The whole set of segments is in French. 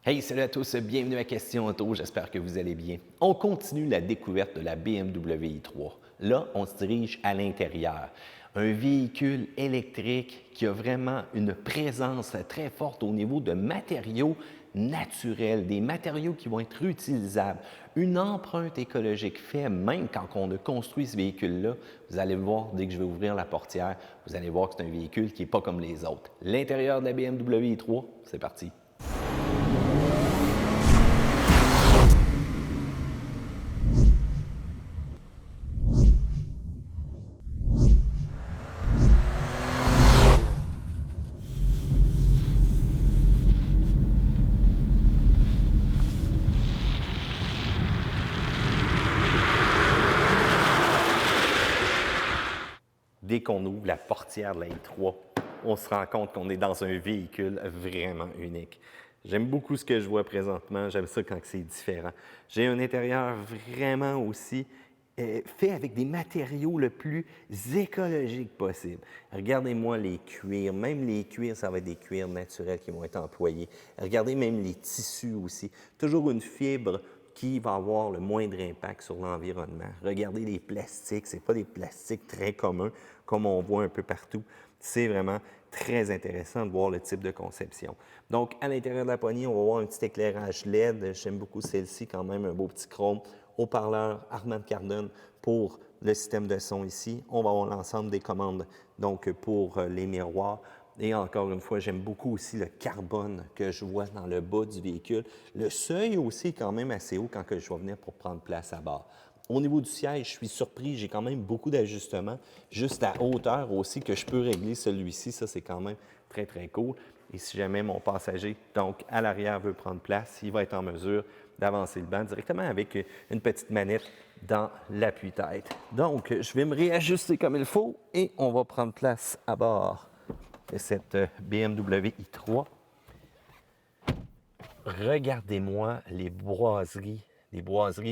Hey, salut à tous, bienvenue à Question Auto, j'espère que vous allez bien. On continue la découverte de la BMW i3. Là, on se dirige à l'intérieur. Un véhicule électrique qui a vraiment une présence très forte au niveau de matériaux naturels, des matériaux qui vont être réutilisables. Une empreinte écologique faite, même quand on a construit ce véhicule-là, vous allez le voir dès que je vais ouvrir la portière, vous allez voir que c'est un véhicule qui n'est pas comme les autres. L'intérieur de la BMW i3, c'est parti. Dès qu'on ouvre la portière de la i3, on se rend compte qu'on est dans un véhicule vraiment unique. J'aime beaucoup ce que je vois présentement, j'aime ça quand c'est différent. J'ai un intérieur vraiment aussi fait avec des matériaux le plus écologiques possible. Regardez-moi les cuirs, même les cuirs, ça va être des cuirs naturels qui vont être employés. Regardez même les tissus aussi. Toujours une fibre qui va avoir le moindre impact sur l'environnement. Regardez les plastiques, ce pas des plastiques très communs comme on voit un peu partout. C'est vraiment très intéressant de voir le type de conception. Donc, à l'intérieur de la poignée, on va voir un petit éclairage LED. J'aime beaucoup celle-ci, quand même, un beau petit chrome. Haut-parleur Harman Kardon pour le système de son ici. On va avoir l'ensemble des commandes donc pour les miroirs. Et encore une fois, j'aime beaucoup aussi le carbone que je vois dans le bas du véhicule. Le seuil aussi est quand même assez haut quand que je vais venir pour prendre place à bord. Au niveau du siège, je suis surpris, j'ai quand même beaucoup d'ajustements, juste à hauteur aussi que je peux régler celui-ci. Ça, c'est quand même très, très cool. Et si jamais mon passager, donc à l'arrière, veut prendre place, il va être en mesure d'avancer le banc directement avec une petite manette dans l'appui-tête. Donc, je vais me réajuster comme il faut et on va prendre place à bord de cette BMW i3. Regardez-moi les boiseries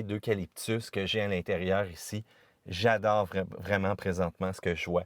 d'eucalyptus que j'ai à l'intérieur ici. J'adore vraiment présentement ce que je vois.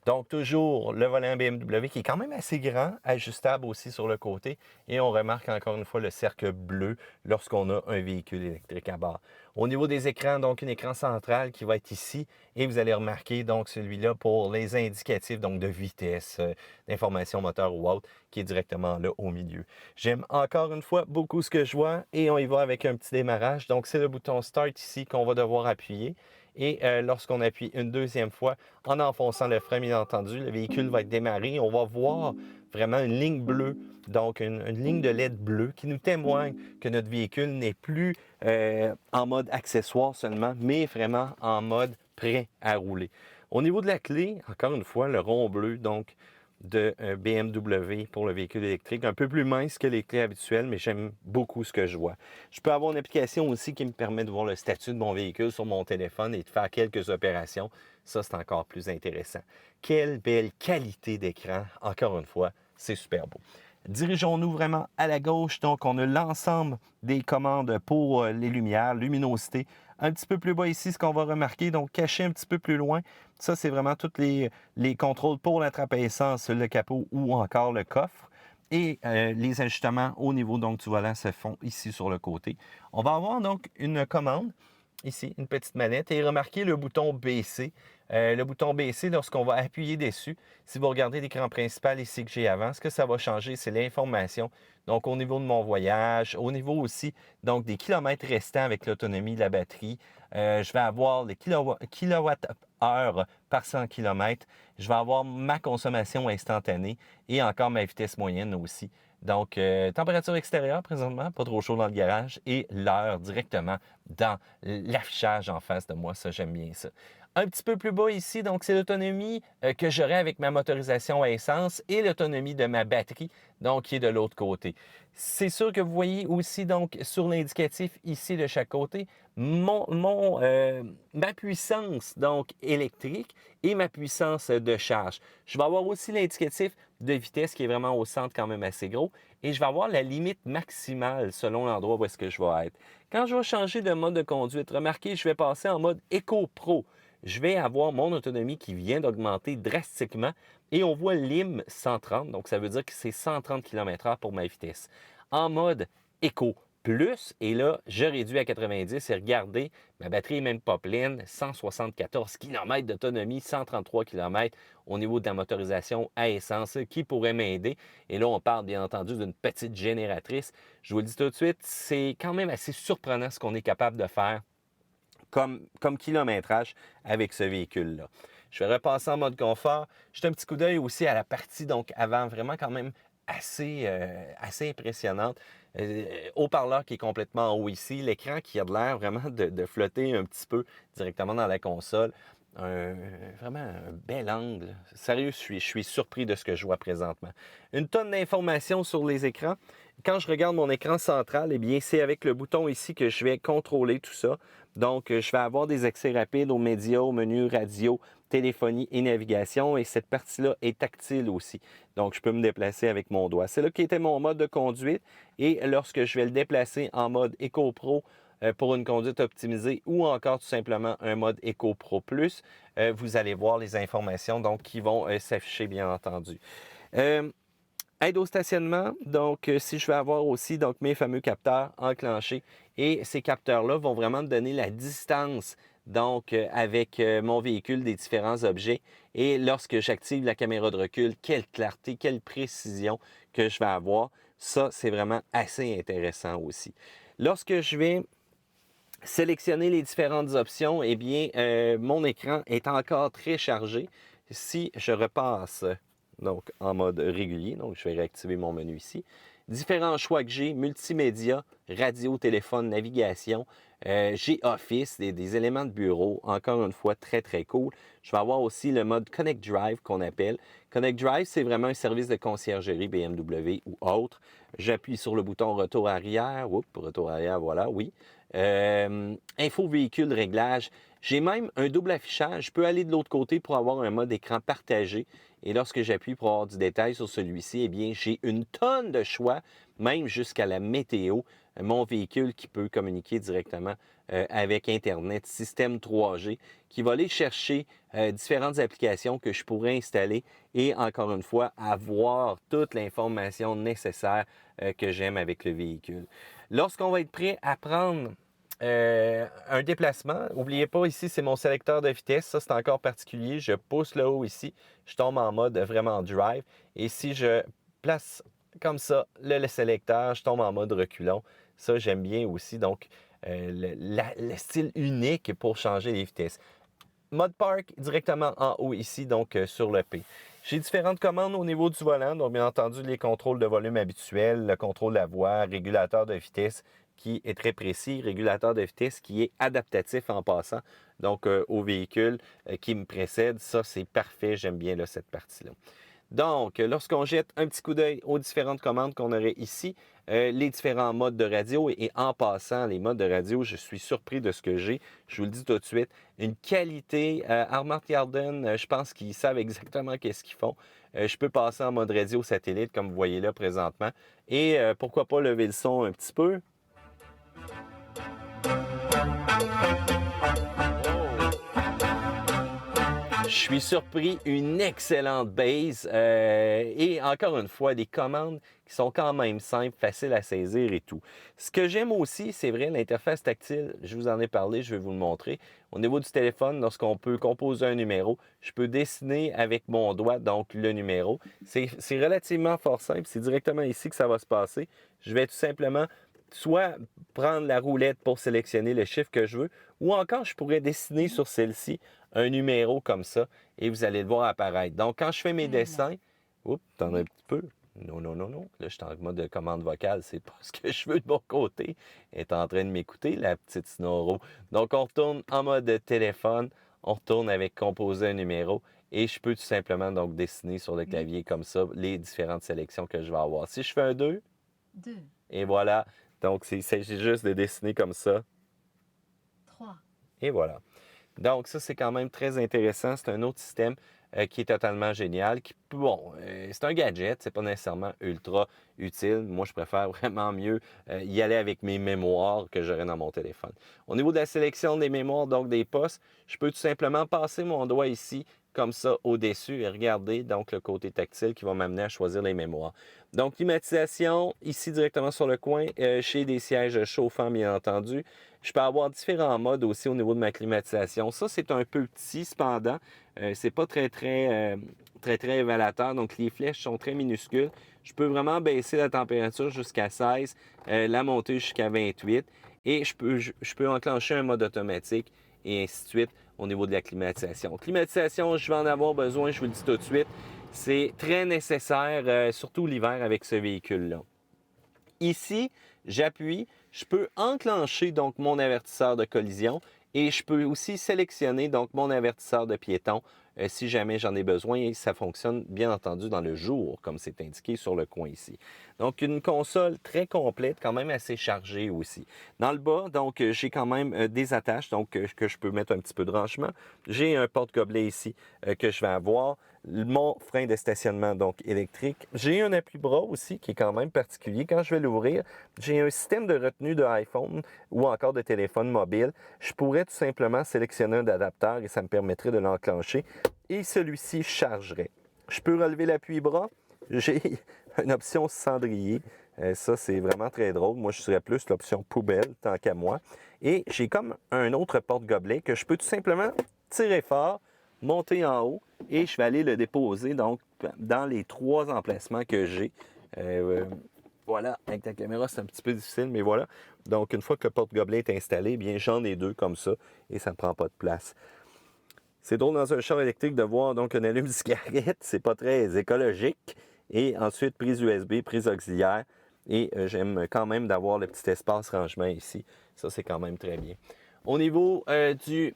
Donc, toujours le volant BMW qui est quand même assez grand, ajustable aussi sur le côté. Et on remarque encore une fois le cercle bleu lorsqu'on a un véhicule électrique à bord. Au niveau des écrans, donc un écran central qui va être ici. Et vous allez remarquer donc celui-là pour les indicatifs donc de vitesse, d'information moteur ou autre, qui est directement là au milieu. J'aime encore une fois beaucoup ce que je vois et on y va avec un petit démarrage. Donc, c'est le bouton Start ici qu'on va devoir appuyer. Et lorsqu'on appuie une deuxième fois, en enfonçant le frein, bien entendu, le véhicule va être démarré. On va voir vraiment une ligne bleue, donc une ligne de LED bleue qui nous témoigne que notre véhicule n'est plus en mode accessoire seulement, mais vraiment en mode prêt à rouler. Au niveau de la clé, encore une fois, le rond bleu, donc de BMW pour le véhicule électrique, un peu plus mince que les clés habituelles, mais j'aime beaucoup ce que je vois. Je peux avoir une application aussi qui me permet de voir le statut de mon véhicule sur mon téléphone et de faire quelques opérations. Ça, c'est encore plus intéressant. Quelle belle qualité d'écran, encore une fois, c'est super beau. Dirigeons-nous vraiment à la gauche. Donc, on a l'ensemble des commandes pour les lumières, luminosité. Un petit peu plus bas ici, ce qu'on va remarquer, donc caché un petit peu plus loin. Ça, c'est vraiment tous les contrôles pour la trappe à essence, le capot ou encore le coffre. Et les ajustements au niveau donc, du volant se font ici sur le côté. On va avoir donc une commande, ici, une petite manette, et remarquez le bouton baisser. Le bouton baisser, lorsqu'on va appuyer dessus, si vous regardez l'écran principal ici que j'ai avant, ce que ça va changer, c'est l'information. Donc, au niveau de mon voyage, au niveau aussi donc des kilomètres restants avec l'autonomie de la batterie, je vais avoir les kilowattheures par 100 km. Je vais avoir ma consommation instantanée et encore ma vitesse moyenne aussi. Donc, température extérieure présentement, pas trop chaud dans le garage et l'heure directement dans l'affichage en face de moi. Ça, j'aime bien ça. Un petit peu plus bas ici, donc c'est l'autonomie que j'aurai avec ma motorisation à essence et l'autonomie de ma batterie, donc qui est de l'autre côté. C'est sûr que vous voyez aussi donc sur l'indicatif ici de chaque côté ma puissance donc électrique et ma puissance de charge. Je vais avoir aussi l'indicatif de vitesse qui est vraiment au centre quand même assez gros et je vais avoir la limite maximale selon l'endroit où est-ce que je vais être. Quand je vais changer de mode de conduite, remarquez, je vais passer en mode Eco Pro. Je vais avoir mon autonomie qui vient d'augmenter drastiquement et on voit LIM 130, donc ça veut dire que c'est 130 km/h pour ma vitesse. En mode Eco Plus. Et là, je réduis à 90 et regardez, ma batterie n'est même pas pleine, 174 km d'autonomie, 133 km au niveau de la motorisation à essence qui pourrait m'aider. Et là, on parle bien entendu d'une petite génératrice. Je vous le dis tout de suite, c'est quand même assez surprenant ce qu'on est capable de faire comme kilométrage avec ce véhicule-là. Je vais repasser en mode confort. Jette un petit coup d'œil aussi à la partie donc avant, vraiment quand même assez impressionnante. Haut-parleur qui est complètement en haut ici, l'écran qui a de l'air vraiment de flotter un petit peu directement dans la console. Vraiment un bel angle. Sérieux, je suis surpris de ce que je vois présentement. Une tonne d'informations sur les écrans. Quand je regarde mon écran central, eh bien, c'est avec le bouton ici que je vais contrôler tout ça. Donc, je vais avoir des accès rapides aux médias, au menu radio, téléphonie et navigation. Et cette partie-là est tactile aussi. Donc, je peux me déplacer avec mon doigt. C'est là qui était mon mode de conduite. Et lorsque je vais le déplacer en mode Eco Pro pour une conduite optimisée ou encore tout simplement un mode Eco Pro Plus, vous allez voir les informations donc, qui vont s'afficher, bien entendu. Aide au stationnement, donc si je vais avoir aussi donc, mes fameux capteurs enclenchés et ces capteurs-là vont vraiment me donner la distance donc avec mon véhicule des différents objets et lorsque j'active la caméra de recul, quelle clarté, quelle précision que je vais avoir, ça c'est vraiment assez intéressant aussi. Lorsque je vais sélectionner les différentes options, eh bien mon écran est encore très chargé. Si je repasse donc en mode régulier. Donc, je vais réactiver mon menu ici. Différents choix que j'ai, multimédia, radio, téléphone, navigation. J'ai Office, des éléments de bureau, encore une fois, très, très cool. Je vais avoir aussi le mode Connect Drive qu'on appelle. Connect Drive, c'est vraiment un service de conciergerie BMW ou autre. J'appuie sur le bouton retour arrière. Oups, retour arrière, voilà, oui. Info véhicule réglage. J'ai même un double affichage. Je peux aller de l'autre côté pour avoir un mode écran partagé. Et lorsque j'appuie pour avoir du détail sur celui-ci, eh bien, j'ai une tonne de choix, même jusqu'à la météo. Mon véhicule qui peut communiquer directement avec Internet, système 3G, qui va aller chercher différentes applications que je pourrais installer et, encore une fois, avoir toute l'information nécessaire que j'aime avec le véhicule. Lorsqu'on va être prêt à prendre un déplacement, n'oubliez pas, ici, c'est mon sélecteur de vitesse. Ça, c'est encore particulier. Je pousse le haut ici. Je tombe en mode vraiment drive. Et si je place comme ça le sélecteur, je tombe en mode reculon. Ça, j'aime bien aussi. Donc, le style unique pour changer les vitesses. Mode park directement en haut ici, donc sur le P. J'ai différentes commandes au niveau du volant, donc bien entendu les contrôles de volume habituels, le contrôle de la voie, régulateur de vitesse qui est très précis, régulateur de vitesse qui est adaptatif en passant, donc au véhicule qui me précède. Ça, c'est parfait, j'aime bien là, cette partie-là. Donc, lorsqu'on jette un petit coup d'œil aux différentes commandes qu'on aurait ici, les différents modes de radio et en passant, les modes de radio, je suis surpris de ce que j'ai. Je vous le dis tout de suite, une qualité, Armand Yarden, je pense qu'ils savent exactement qu'est-ce qu'ils font. Je peux passer en mode radio satellite comme vous voyez là présentement et pourquoi pas lever le son un petit peu. Je suis surpris, une excellente base et encore une fois, des commandes qui sont quand même simples, faciles à saisir et tout. Ce que j'aime aussi, c'est vrai, l'interface tactile, je vous en ai parlé, je vais vous le montrer. Au niveau du téléphone, lorsqu'on peut composer un numéro, je peux dessiner avec mon doigt donc le numéro. C'est relativement fort simple, c'est directement ici que ça va se passer. Je vais tout simplement soit prendre la roulette pour sélectionner le chiffre que je veux, ou encore je pourrais dessiner sur celle-ci un numéro comme ça et vous allez le voir apparaître. Donc, quand je fais mes dessins, oups, t'en as un petit peu. Non, non, non, non. Là, je suis en mode de commande vocale. C'est pas ce que je veux de mon côté. Elle est en train de m'écouter, la petite Snoro. Donc, on retourne en mode téléphone. On retourne avec composer un numéro. Et je peux tout simplement donc dessiner sur le clavier comme ça les différentes sélections que je vais avoir. Si je fais un 2, 2, et voilà. Donc, il s'agit juste de dessiner comme ça. 3. Et voilà. Donc, ça, c'est quand même très intéressant. C'est un autre système qui est totalement génial. C'est un gadget, c'est pas nécessairement ultra utile. Moi, je préfère vraiment mieux y aller avec mes mémoires que j'aurai dans mon téléphone. Au niveau de la sélection des mémoires, donc des postes, je peux tout simplement passer mon doigt ici, comme ça au-dessus et regardez donc le côté tactile qui va m'amener à choisir les mémoires. Donc, climatisation, ici directement sur le coin, chez des sièges chauffants, bien entendu. Je peux avoir différents modes aussi au niveau de ma climatisation. Ça, c'est un peu petit, cependant. C'est pas très révélateur. Donc, les flèches sont très minuscules. Je peux vraiment baisser la température jusqu'à 16, la monter jusqu'à 28. Et je peux enclencher un mode automatique et ainsi de suite au niveau de la climatisation. Climatisation, je vais en avoir besoin, je vous le dis tout de suite. C'est très nécessaire, surtout l'hiver avec ce véhicule-là. Ici, j'appuie, je peux enclencher donc mon avertisseur de collision et je peux aussi sélectionner donc mon avertisseur de piéton si jamais j'en ai besoin et ça fonctionne bien entendu dans le jour comme c'est indiqué sur le coin ici. Donc une console très complète, quand même assez chargée aussi. Dans le bas, donc j'ai quand même des attaches donc que je peux mettre un petit peu de rangement. J'ai un porte-gobelet ici que je vais avoir. Mon frein de stationnement donc électrique. J'ai un appuie-bras aussi qui est quand même particulier. Quand je vais l'ouvrir, j'ai un système de retenue de iPhone ou encore de téléphone mobile. Je pourrais tout simplement sélectionner un adapteur et ça me permettrait de l'enclencher et celui-ci chargerait. Je peux relever l'appui-bras. J'ai une option cendrier. Ça, c'est vraiment très drôle. Moi, je serais plus l'option poubelle tant qu'à moi. Et j'ai comme un autre porte-gobelet que je peux tout simplement tirer fort, monter en haut et je vais aller le déposer donc dans les 3 emplacements que j'ai. Voilà, avec la caméra, c'est un petit peu difficile, mais voilà. Donc, une fois que le porte-gobelet est installé, bien j'en ai 2 comme ça et ça ne prend pas de place. C'est drôle dans un char électrique de voir donc un allume-cigarette, c'est pas très écologique. Et ensuite, prise USB, prise auxiliaire. Et j'aime quand même d'avoir le petit espace rangement ici. Ça, c'est quand même très bien. Au niveau du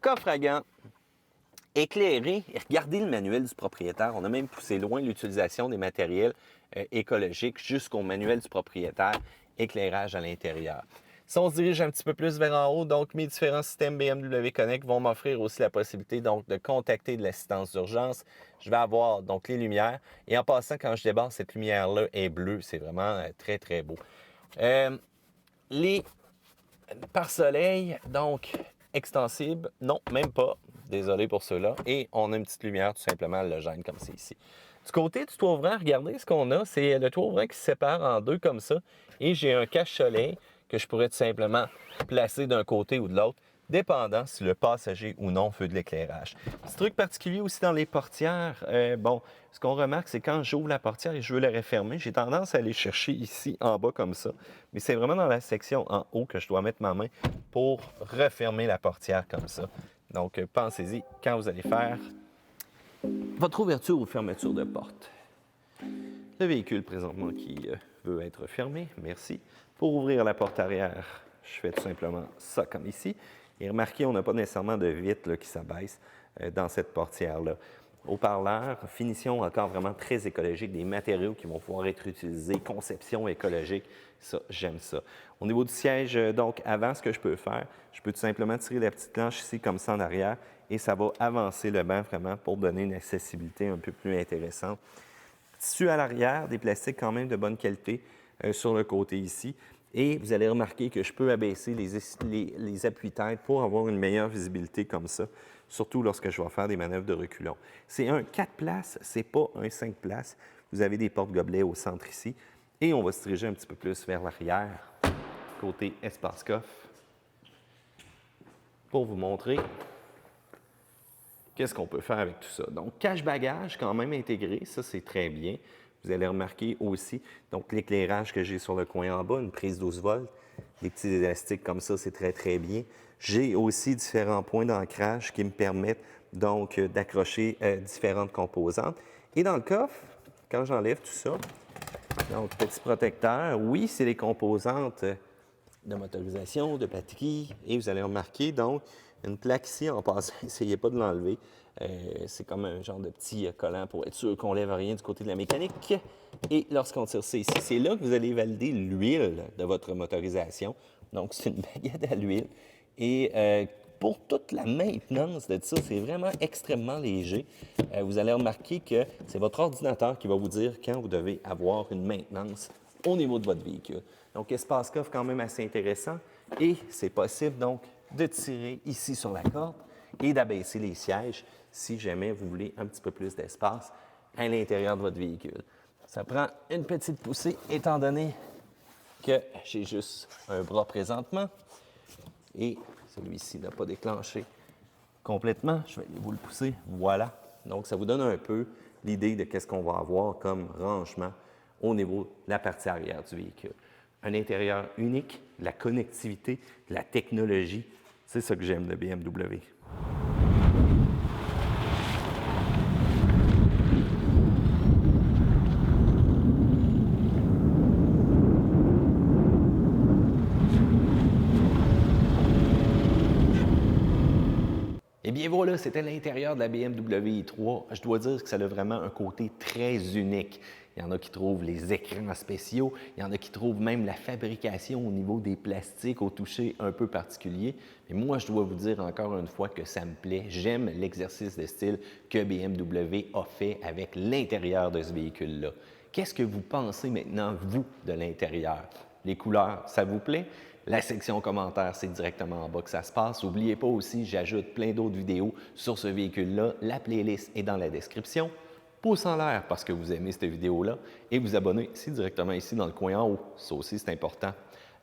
coffre à gants, éclairé, regardez le manuel du propriétaire. On a même poussé loin l'utilisation des matériels écologiques jusqu'au manuel du propriétaire, éclairage à l'intérieur. Si on se dirige un petit peu plus vers en haut, donc mes différents systèmes BMW Connect vont m'offrir aussi la possibilité donc de contacter de l'assistance d'urgence. Je vais avoir donc les lumières et en passant, quand je débarque, cette lumière-là est bleue. C'est vraiment très, très beau. Les pare-soleil, donc extensibles, non, même pas. Désolé pour cela. Et on a une petite lumière tout simplement halogène comme c'est ici. Du côté du toit ouvrant, regardez ce qu'on a. C'est le toit ouvrant qui se sépare en 2 comme ça. Et j'ai un cache-soleil que je pourrais tout simplement placer d'un côté ou de l'autre, dépendant si le passager ou non veut de l'éclairage. Petit truc particulier aussi dans les portières. Ce qu'on remarque, c'est quand j'ouvre la portière et je veux la refermer, j'ai tendance à aller chercher ici en bas comme ça. Mais c'est vraiment dans la section en haut que je dois mettre ma main pour refermer la portière comme ça. Donc, pensez-y quand vous allez faire votre ouverture ou fermeture de porte. Le véhicule présentement qui veut être fermé, merci. Pour ouvrir la porte arrière, je fais tout simplement ça comme ici. Et remarquez, on n'a pas nécessairement de vitre là, qui s'abaisse dans cette portière-là. Haut-parleur, finition encore vraiment très écologique, des matériaux qui vont pouvoir être utilisés, conception écologique, ça, j'aime ça. Au niveau du siège, donc, avant, ce que je peux faire, je peux tout simplement tirer la petite planche ici comme ça en arrière et ça va avancer le banc vraiment pour donner une accessibilité un peu plus intéressante. Tissu à l'arrière, des plastiques quand même de bonne qualité sur le côté ici. Et vous allez remarquer que je peux abaisser les appuis-têtes pour avoir une meilleure visibilité comme ça, surtout lorsque je vais faire des manœuvres de reculons. C'est un 4 places, c'est pas un 5 places. Vous avez des porte-gobelets au centre ici. Et on va se diriger un petit peu plus vers l'arrière, côté espace-coffre, pour vous montrer qu'est-ce qu'on peut faire avec tout ça. Donc, cache-bagages quand même intégré, ça c'est très bien. Vous allez remarquer aussi, donc l'éclairage que j'ai sur le coin en bas, une prise 12 volts, des petits élastiques comme ça, c'est très très bien. J'ai aussi différents points d'ancrage qui me permettent donc d'accrocher différentes composantes. Et dans le coffre, quand j'enlève tout ça, donc petit protecteur, oui, c'est les composantes de motorisation, de batterie, et vous allez remarquer donc une plaque ici, en passant, essayez pas de l'enlever. C'est comme un genre de petit collant pour être sûr qu'on ne lève rien du côté de la mécanique. Et lorsqu'on tire ça ici, c'est là que vous allez valider l'huile de votre motorisation. Donc, c'est une baguette à l'huile. Et pour toute la maintenance de ça, c'est vraiment extrêmement léger. Vous allez remarquer que c'est votre ordinateur qui va vous dire quand vous devez avoir une maintenance au niveau de votre véhicule. Donc, espace coffre quand même assez intéressant. Et c'est possible donc de tirer ici sur la corde et d'abaisser les sièges si jamais vous voulez un petit peu plus d'espace à l'intérieur de votre véhicule. Ça prend une petite poussée étant donné que j'ai juste un bras présentement et celui-ci n'a pas déclenché complètement. Je vais aller vous le pousser. Voilà. Donc, ça vous donne un peu l'idée de qu'est-ce qu'on va avoir comme rangement au niveau de la partie arrière du véhicule. Un intérieur unique, la connectivité, la technologie, c'est ça que j'aime de BMW. Eh bien voilà, c'était l'intérieur de la BMW i3. Je dois dire que ça a vraiment un côté très unique. Il y en a qui trouvent les écrans spéciaux, il y en a qui trouvent même la fabrication au niveau des plastiques au toucher un peu particulier. Mais moi, je dois vous dire encore une fois que ça me plaît. J'aime l'exercice de style que BMW a fait avec l'intérieur de ce véhicule-là. Qu'est-ce que vous pensez maintenant, vous, de l'intérieur? Les couleurs, ça vous plaît? La section commentaires, c'est directement en bas que ça se passe. N'oubliez pas aussi, j'ajoute plein d'autres vidéos sur ce véhicule-là. La playlist est dans la description. Pouce en l'air parce que vous aimez cette vidéo-là et vous abonnez ici directement ici dans le coin en haut. Ça aussi, c'est important.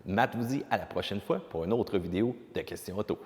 Matt vous dit à la prochaine fois pour une autre vidéo de questions auto.